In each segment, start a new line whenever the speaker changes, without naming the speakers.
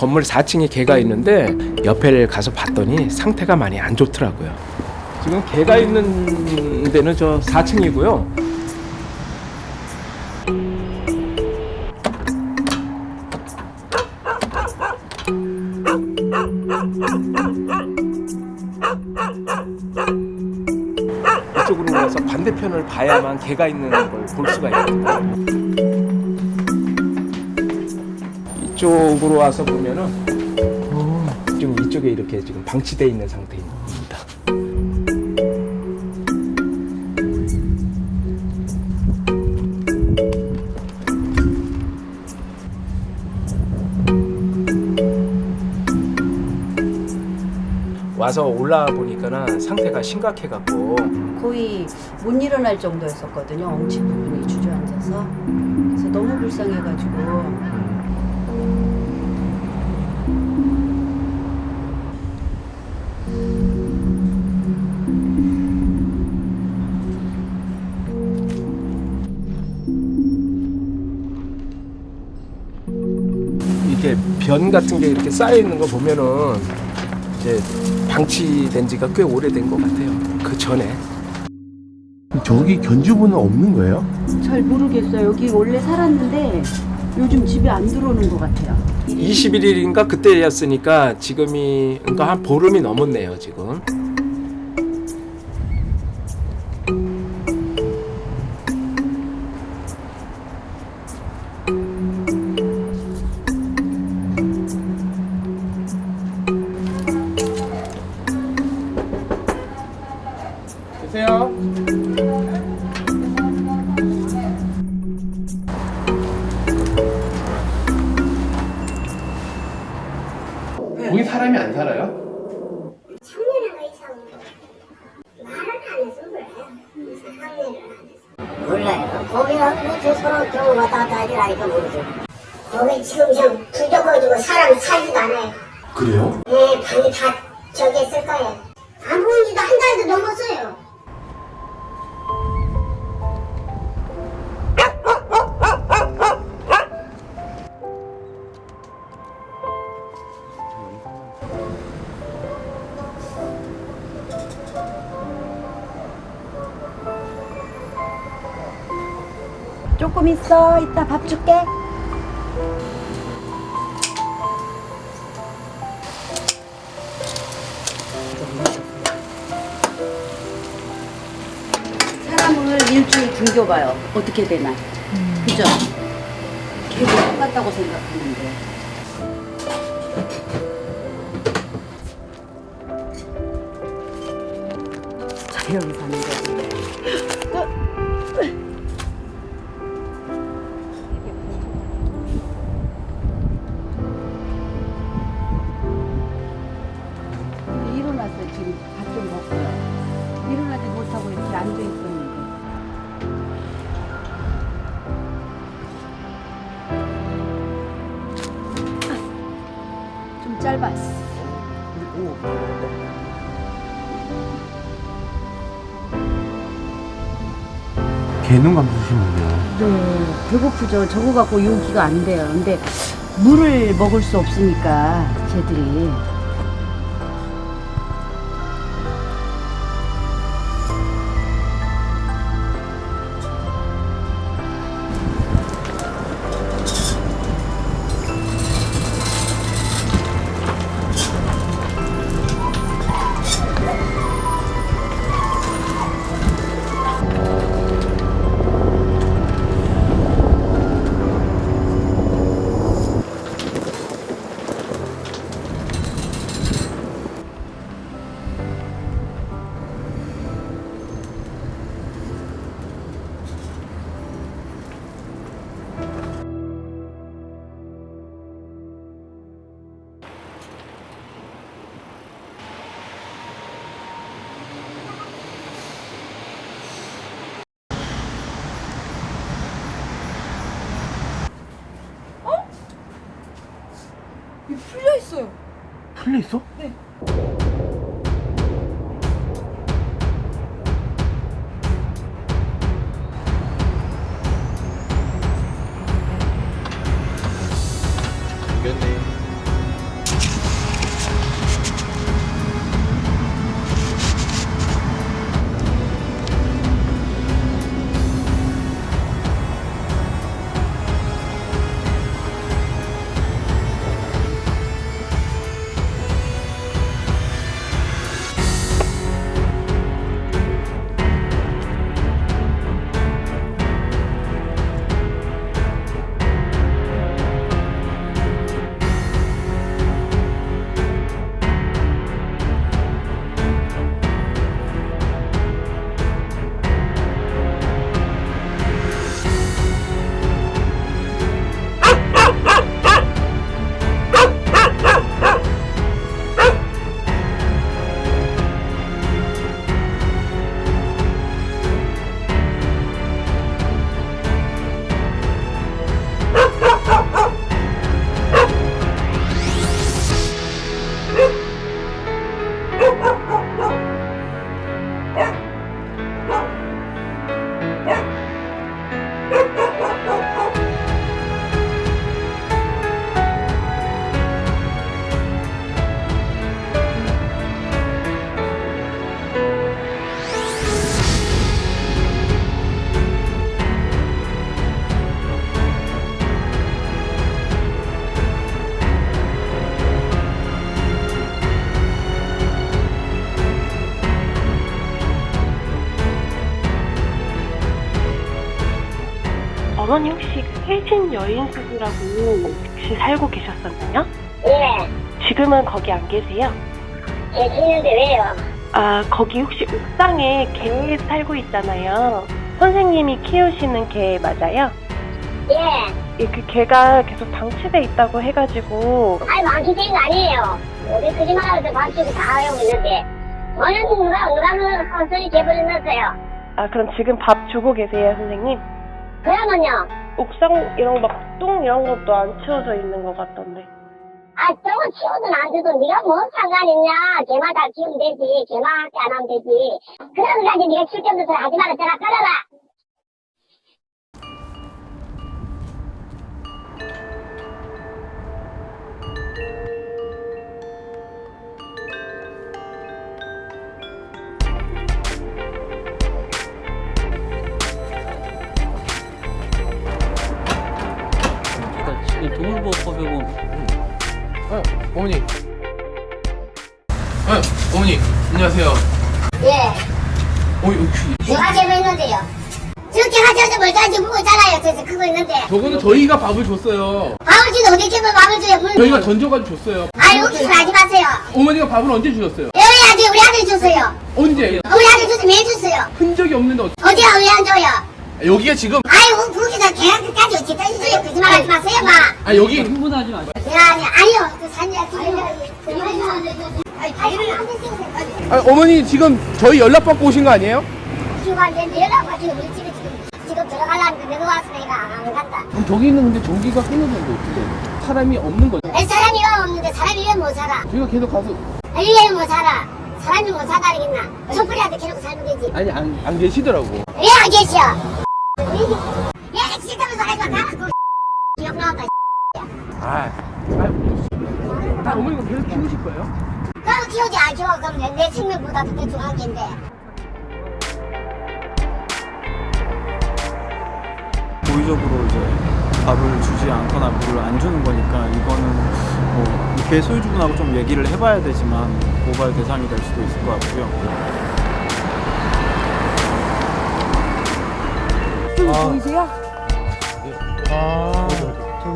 건물 4층에 개가 있는데 옆에를 가서 봤더니 상태가 많이 안 좋더라고요. 지금 개가 있는 데는 저 4층이고요. 이쪽으로 와서 반대편을 봐야만 개가 있는 걸 볼 수가 있거든요. 이쪽으로 와서 보면은 지금 이쪽에 이렇게 지금 방치되어 있는 상태입니다. 와서 올라와 보니까는 상태가 심각해갖고
거의 못 일어날 정도였었거든요. 엉치 부분이 주저앉아서. 그래서 너무 불쌍해가지고.
이렇게 변 같은 게 이렇게 쌓여 있는 거 보면은 이제 방치된 지가 꽤 오래된 것 같아요. 그 전에.
저기 견주분은 없는 거예요?
잘 모르겠어요. 여기 원래 살았는데 요즘 집에 안 들어오는 것 같아요.
21일인가 그때였으니까 지금이 그러니까 한 보름이 넘었네요, 지금. 계세요? 거기 사람이 안 살아요?
작년에가 이상해. 말은 안 해서 그래. 상례를 안 해서. 몰라요. 거기가 저 서로 좀 왔다 갔다 하니까 모르죠. 거기 지금 좀 불려가지고 사람 살지도 않아요.
그래요?
네, 방이 다 저기 있을 거예요. 안 보인 지도 한 달도 넘었어요.
조금 있어. 이따 밥 줄게. 사람을 일주일 굶겨봐요. 어떻게 되나. 그죠? 걔도 똑같다고 생각하는데. 자연이 사는 거지. 일어났어요. 지금 밥 좀 먹고요. 일어나지 못하고 이렇게 앉아 있었는데. 좀 짧았어. 그리고
개는 감수시면요.
네, 배고프죠. 저거 갖고 요기가 안 돼요. 근데 물을 먹을 수 없으니까 쟤들이.
풀려 있어요.
풀려 있어?
네.
죽였네.
혜진 여인숙이라고 혹시 살고 계셨었나요?
예.
지금은 거기 안 계세요?
계시는데 왜요?
아, 거기 혹시 옥상에 개 살고 있잖아요. 선생님이 키우시는 개 맞아요?
예.
예, 그 개가 계속 방치돼 있다고 해가지고.
아니, 망치된 거 아니에요. 어디 거짓말하면서 방치고 다 하고 있는데. 어느 누가 그 컨설이 개버리 넣었어요.
아, 그럼 지금 밥 주고 계세요, 선생님?
그러면요.
옥상 이런 막 똥 이런 것도 안 치워져 있는 것 같던데.
아, 저거 치우든 안 치우든 네가 뭐 상관있냐. 개마다 키우면 되지. 개마한테 안 하면 되지. 그런 거 가지고 네가 쓸데없는 소리 하지 마라. 전화 끊어라.
그러니까 지금 동물보호법에 보면
어머니. 어머니, 안녕하세요.
예.
혹시
내가 재밌는데요. 저렇게 하셔서 뭘 따지 보고 있잖아요. 저 그거 있는데.
저거는 저희가 밥을 줬어요.
밥을 주도 어디 집에 밥을 줘요. 물.
저희가 던져가지고 줬어요.
아이, 웃기지 하지 마세요.
어머니가 밥을 언제 주셨어요?
우리 아들, 우리 아들이 줬어요.
언제?
우리 아들 줘서 매일 줬어요.
흔적이 없는데
어디야, 왜 안 줘요?
여기가 지금
아이고, 거기서 계란 끝까지 어찌 떠주세요. 거짓말 하지 마세요, 마.
여기
흥분하지 마세요.
아니요. 그 산이야,
어머니 지금 저희 연락 받고 오신 거 아니에요?
지금 왔는데 연락 와서 우리 집에 지금 들어가려는데 내가 와서 내가 안 갔다.
그럼 저기는 근데 전기가 끊어졌는데 어떻게? 사람이 없는 거죠?
왜 사람이 왜 없는데 사람이 왜 못 살아?
저희가 계속 가서
왜 못 살아? 사람이 못 살아야겠나? 촛불이한테 캐놓고 살면 되지.
아니 안 계시더라고.
왜 안 계셔? 야, 쓸데없는 소리 하지 마. 나가, 기억 나왔다.
어머니가 계속 키우실 거예요?
그럼 키우지 안 키워. 그럼 내 생명보다 더 중요한 게인데.
고의적으로 이제 밥을 주지 않거나 물을 안 주는 거니까 이거는 뭐 개 소유주분하고 좀 얘기를 해봐야 되지만 고발 대상이 될 수도 있을 것 같고요.
보이세요?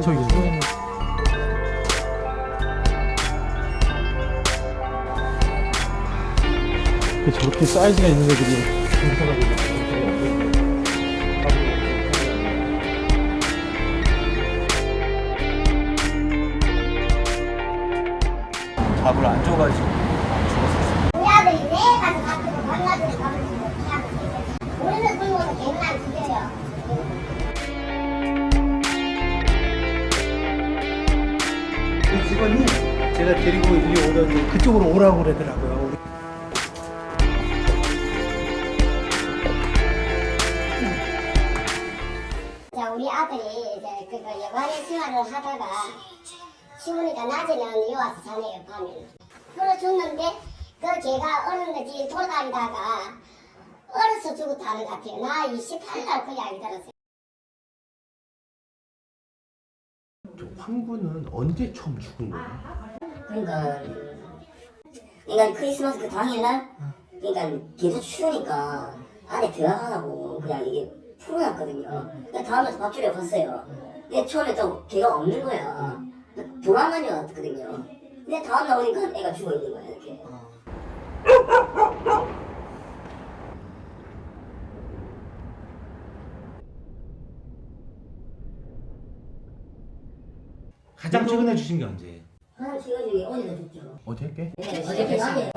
저기 있네. 저렇게 사이즈가 있는 애들이
밥을 안 줘가지고 죽었었어요.
우리 아들이 내 가서 밥 주고 밤낮에 밥을 주고 그냥 우리는 굶어서 개는 안 죽여요.
그 직원이 제가 데리고 여기 오던 그쪽으로 오라고 그러더라고요.
자, 우리 아들이 이제 그거 여관의 생활을 하다가 추우니까 낮에는 요 와서 자네요, 밤에는. 끌어줬는데 그 개가 어느 집 돌아다니다가 얼어서 죽었다는 것 같아요. 나 28날 그 이야기 들었어요.
저 황구는 언제 처음 죽은 거예요?
그러니까 크리스마스 그 당일날 그러니까 계속 추우니까 안에 들어가라고 그냥 이게 풀어놨거든요. 그러니까 다음날 밥 주러 갔어요. 근데 처음에 또 걔가 없는 거야. 도망만이 왔거든요. 근데 다음날 오니까 애가 죽어 있는 거야 이렇게.
가장 최근에 주신 게 언제예요?
하나 지금 어디다 줬죠?
어디 할게?
어저께 낮에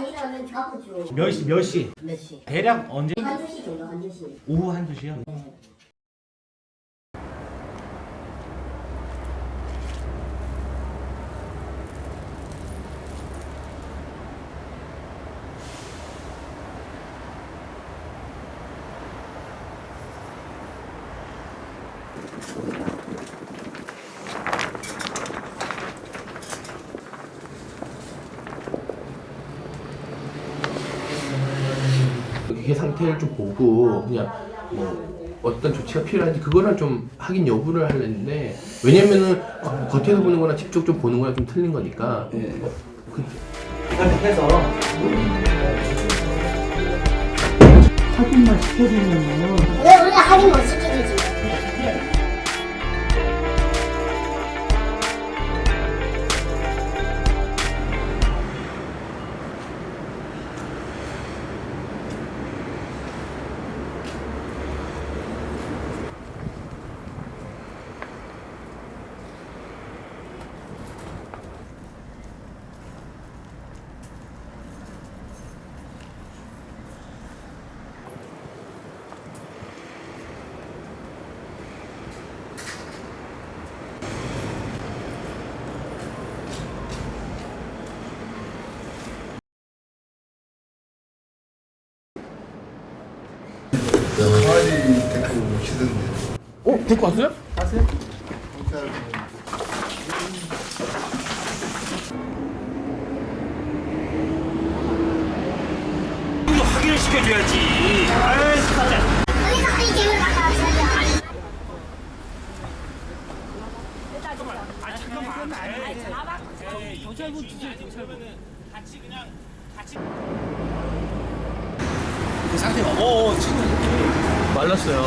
일어나면 밥을 줘.
몇 시?
몇 시?
대략 언제?
한 2시 정도, 한 2시.
오후 1~2시요?
개 상태를 좀 보고 그냥 뭐 어떤 조치가 필요한지 그거를 좀 확인 여부를 하려는데 왜냐면은 겉에서 보는 거나 직접 좀 보는 거랑 좀 틀린 거니까
확인만 시켜주면은
왜 우리가 확인 못 시켜주지?
데리고 왔어요?
말랐어요.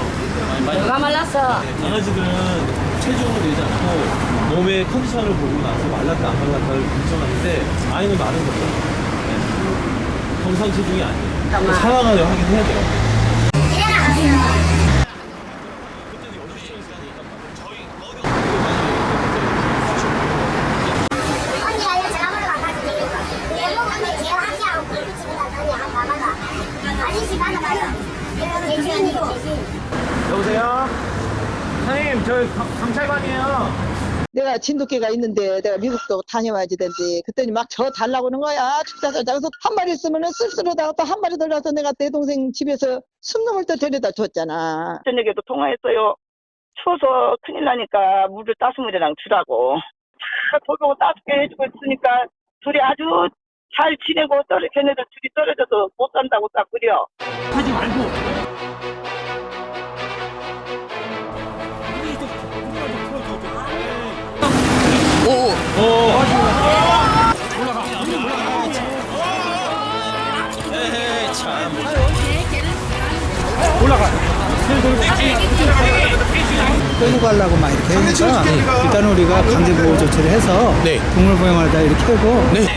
누가 말랐어?
강아지들은 체중을 내지 않고 몸의 컨디션을 보고 나서 말랐다 안 말랐다를 결정하는데 아이는 마른 거죠. 네. 정상 체중이 아니에요. 상황을 확인해야 돼요.
언니 아니야 전화번호 바꿔줄게. 내 몸은 제가 하시하고 그렇게 지금 나더니 한 나가다. 아저씨 받아봐요. 제 주인이고.
여보세요? 선생님, 저 경찰관이에요.
내가 진돗개가 있는데 내가 미국도 다녀와야지 된대. 그랬더니 막 저 달라고 하는 거야. 축사서 그래서 한 마리 있으면은 쓸쓸하다가 또 한 마리 들어서 내가 내 동생 집에서 숨놈을 또 데려다 줬잖아.
저녁에도 통화했어요. 추워서 큰일 나니까 물을 따스물이랑 주라고. 다 도둑을 따뜻하게 해주고 있으니까 둘이 아주 잘 지내고 걔네들 둘이 떨어져서 못 산다고 딱 그려.
하지 말고.
끌고 가려고 막 이렇게 하니까 일단 우리가 강제보호 조치를 해서
네.
동물보행하다 이렇게 하고
네.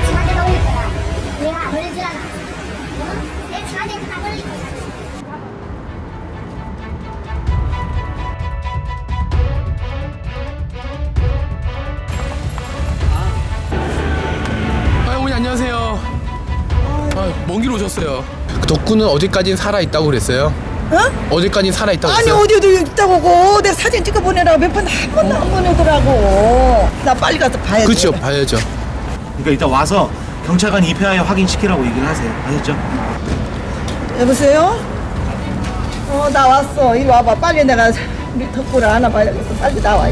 집한테 놀릴 거야. 내가 걸릴 줄 알아. 내 집한테 다 걸릴 거야.
어머니 안녕하세요. 먼 길 오셨어요. 덕구는 어디까지 살아 있다고 그랬어요? 어디까지 살아 있다고
아니
그랬어요?
어디도 있다고 내가 사진 찍어 보내라고 몇 번 한 번도 안 보내더라고. 나 빨리 가서 봐야지.
그렇죠, 봐야죠.
그러니까 일단 와서 경찰관 입회하여 확인시키라고 얘기를 하세요. 아셨죠?
여보세요? 나 왔어. 이리 와봐. 빨리 내가 우리 덕구를 안아봐야겠어. 빨리 나와.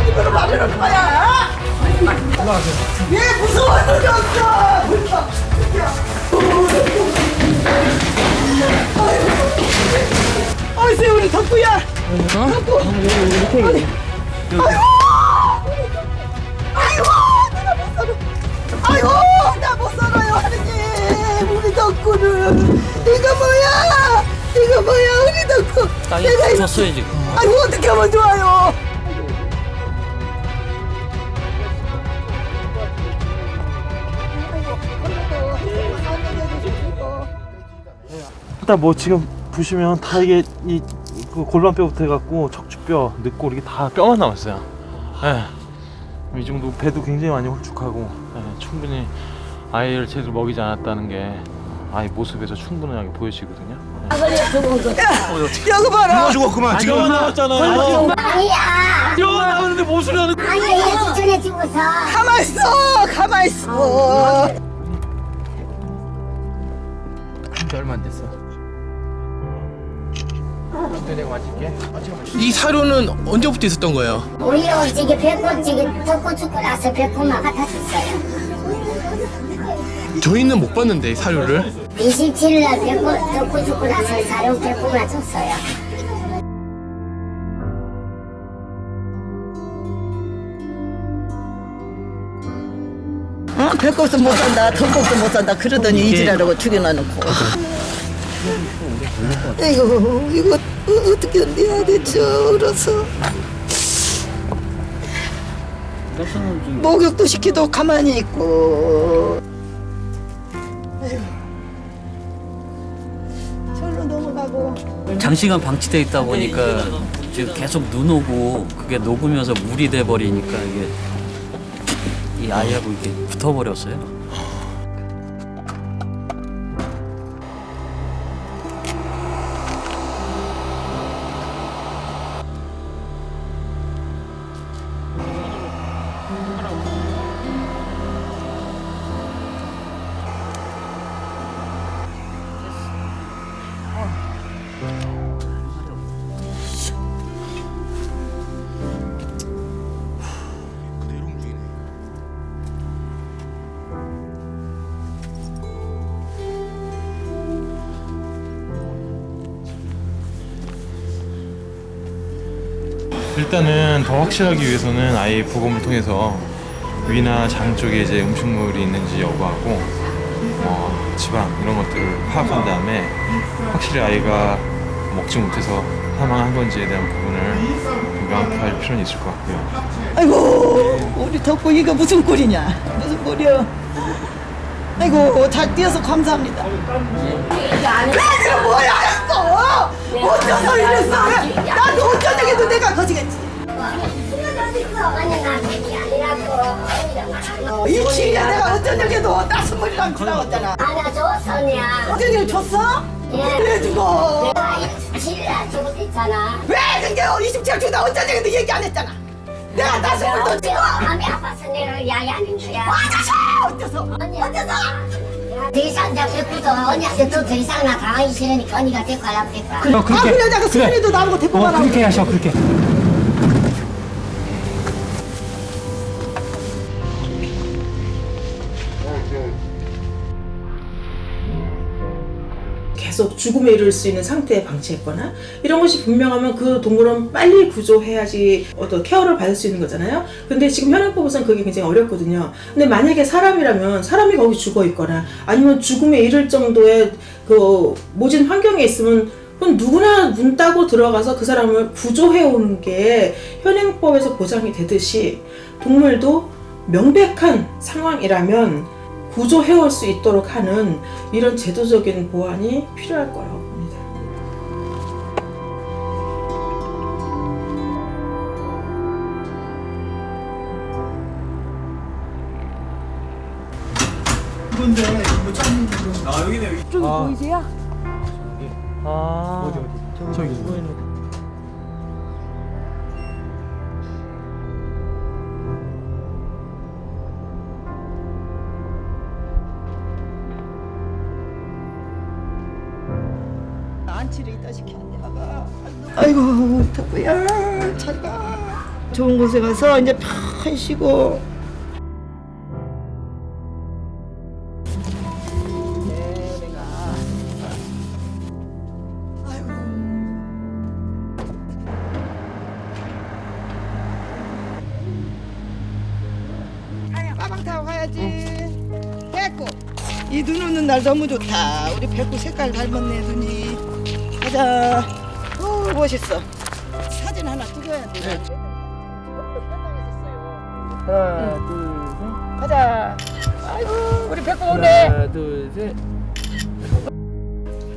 집으로 말하는 거야. 왜 무서워졌어? 어이 우리 덕구야. 덕구. 아이고 내가 못 살아. 아이고 나 못 살아요 하느님. 우리 덕구를 이거 뭐야 우리 덕구.
땅이 붙었어요 지금.
아이고 어떻게 하면 좋아요.
일단 뭐 지금 보시면 다 이게 그 골반뼈부터 해갖고 척추뼈, 늑골 이게 다 뼈만 남았어요. 이 정도 배도 굉장히 많이 홀쭉하고 충분히 아이를 제대로 먹이지 않았다는 게 아이 모습에서 충분하게 보여지거든요.
여기 봐라.
누가 죽었구만 지금. 뼈 나왔잖아요.
아니야.
뼈 나오는데 뭐 소리 하는 거야?
아니야 얘 추천해 주고서.
가만 있어.
한지 얼마 안 됐어. 내가 맞을게.
이 사료는 언제부터 있었던 거예요?
오히려 저기 배꼽 저기 덮고 죽고 나서 배꼽만 갖다 줬어요.
저희는 못 봤는데 사료를.
27일날 배꼽 덮고 죽고 나서 사료 배꼽만 줬어요.
배꼽도 못 산다, 턱꼽도 못 산다 그러더니 이지라라고 죽여놔놓고. 이거 어떻게 해야 되죠? 울어서 목욕도 시키도 가만히 있고. 하고.
장시간 방치돼 있다 보니까 지금 계속 눈 오고 그게 녹으면서 물이 돼 버리니까 이게 이 아이하고 이게 붙어버렸어요.
일단은 더 확실하기 위해서는 아이 부검을 통해서 위나 장 쪽에 이제 음식물이 있는지 여부하고 지방 이런 것들을 파악한 다음에 확실히 아이가 먹지 못해서 사망한 건지에 대한 부분을 명확히 할 필요는 있을 것 같고요.
아이고 우리 덕분이가 무슨 꼴이냐. 무슨 꼴이야. 아이고 잘 뛰어서 감사합니다. 그래 뭐야 했어. 어쩌서 이랬어. 나도 어쩌냐고 내가 거지겠지. 이치야 내가 어쩌냐고 따스물이랑 지나갔잖아.
하나 줬었냐?
어쩌냐고 줬어? 그래 주고.
질라 주고 있잖아.
왜 근데 27일 주다 어쩌냐고 얘기 안 했잖아. 내가 따스물도
지고 마음이 아파서 내가 야야는 거야.
아저씨 어쩌서? 어쩌서?
더 이상 잡혔고도 언니한테 또 더 이상 나 당하기 싫으니까 언니가 데리고 가려고 했다.
아 그 여자가 수련이도 나보고 데리고 가라고.
그렇게 하셔 그렇게.
계속 죽음에 이를 수 있는 상태에 방치했거나 이런 것이 분명하면 그 동물은 빨리 구조해야지 어떤 케어를 받을 수 있는 거잖아요. 근데 지금 현행법에서는 그게 굉장히 어렵거든요. 근데 만약에 사람이라면 사람이 거기 죽어 있거나 아니면 죽음에 이를 정도의 그 모진 환경에 있으면 그건 누구나 문 따고 들어가서 그 사람을 구조해 오는 게 현행법에서 보장이 되듯이 동물도 명백한 상황이라면 구조해올 수 있도록 하는 이런 제도적인 보완이 필요할 거라고 봅니다.
이건데 이거 참 여기네.
저기 보이세요?
아
저기.
안치를 이따 시켰는데 아이고 덕구야 잘가. 좋은 곳에 가서 이제 편 쉬고. 빠방 타고 가야지. 백구 이 눈 오는 날 너무 좋다. 우리 백구 색깔 닮았네 눈이. 가자. 오 멋있어. 사진 하나 찍어야 돼. 네. 하나 둘 셋. 가자. 아이고 우리 백구 오네.
하나 둘 셋.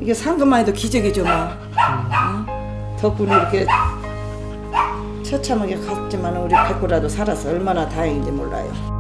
이게 산 것만 해도 기적이죠 뭐. 응? 덕분에 이렇게 처참하게 갔지만 우리 백구라도 살아서 얼마나 다행인지 몰라요.